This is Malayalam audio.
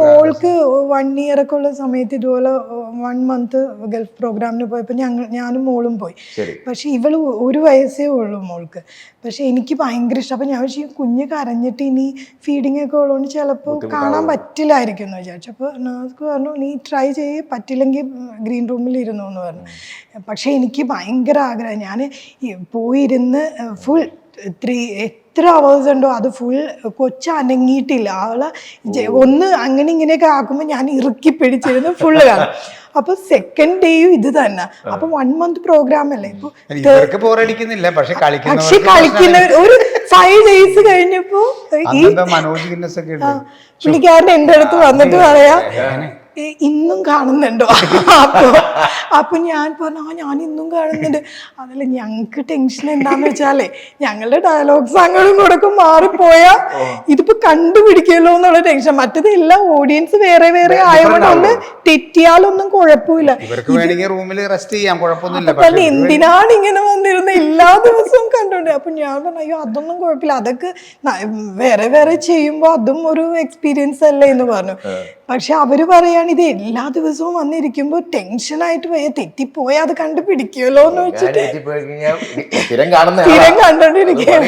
മോൾക്ക് 1 year ഒക്കെ ഉള്ള സമയത്ത് ഇതുപോലെ 1 month ഗൾഫ് പ്രോഗ്രാമിന് പോയപ്പോൾ ഞാനും മോളും പോയി. പക്ഷെ ഇവള് 1 വയസ്സേ ഉള്ളൂ മോൾക്ക്. പക്ഷെ എനിക്ക് ഭയങ്കര ഇഷ്ടം. അപ്പം ഞാൻ വിചാരിച്ചു കുഞ്ഞ് കരഞ്ഞിട്ട് ഇനി ഫീഡിങ് ഒക്കെ ഉള്ളതുകൊണ്ട് ചിലപ്പോൾ കാണാൻ പറ്റില്ലായിരിക്കും എന്ന് വിചാരിച്ചു. അപ്പോൾ നഴ്സ് പറഞ്ഞു നീ ട്രൈ ചെയ്യ്, പറ്റില്ലെങ്കിൽ ഗ്രീൻ റൂമിൽ ഇരുന്നു എന്ന് പറഞ്ഞു. പക്ഷെ എനിക്ക് ഭയങ്കര ആഗ്രഹം. ഞാൻ പോയിരുന്ന് ഫുൾ എത്ര അവേഴ്സ് ഉണ്ടോ അത് ഫുൾ അനങ്ങിയിട്ടില്ല. അവളെ ഒന്ന് അങ്ങനെ ഇങ്ങനെയൊക്കെ ആക്കുമ്പോൾ ഞാൻ ഇറുക്കി പിടിച്ചിരുന്നു ഫുള്ള് കാണാം. അപ്പൊ സെക്കൻഡ് ഡേയും ഇത് തന്നെ. അപ്പൊ 1 month പ്രോഗ്രാം അല്ലേ. ഇപ്പൊ പക്ഷെ കളിക്കുന്ന ഒരു 5 days കഴിഞ്ഞപ്പോ ഈ പുള്ളിക്കാരൻ എൻ്റെ അടുത്ത് വന്നിട്ട് പറയാ ഇന്നും കാണുന്നുണ്ടോ. അപ്പൊ ഞാൻ പറഞ്ഞു ഞാൻ ഇന്നും കാണുന്നുണ്ട്. അതല്ല ഞങ്ങക്ക് ടെൻഷൻ എന്താന്ന് വെച്ചാലേ ഞങ്ങളുടെ ഡയലോഗ്സ് അങ്ങോട്ടും ഇങ്ങോട്ടും മാറിപ്പോയാ ഇതിപ്പോ കണ്ടുപിടിക്കല്ലോ എന്നുള്ള ടെൻഷൻ. മറ്റത് എല്ലാ ഓഡിയൻസ് വേറെ വേറെ ആയതുകൊണ്ട് ഒന്ന് തെറ്റിയാലൊന്നും കുഴപ്പമില്ല. തന്നെ എന്തിനാണ് ഇങ്ങനെ വന്നിരുന്നത് എല്ലാ ദിവസവും കണ്ടോണ്ട്. അപ്പൊ ഞാൻ പറഞ്ഞു അയ്യോ അതൊന്നും കുഴപ്പമില്ല, അതൊക്കെ വേറെ വേറെ ചെയ്യുമ്പോ അതും ഒരു എക്സ്പീരിയൻസ് അല്ലേ എന്ന് പറഞ്ഞു. പക്ഷെ അവര് പറയാണ് ഇത് എല്ലാ ദിവസവും വന്നിരിക്കുമ്പോ ടെൻഷനായിട്ട് തെറ്റിപ്പോയാൽ അത് കണ്ടുപിടിക്കുമല്ലോ എന്ന് വെച്ചിട്ട് സ്ഥിരം കണ്ടോണ്ടിരിക്കുകയാണ്.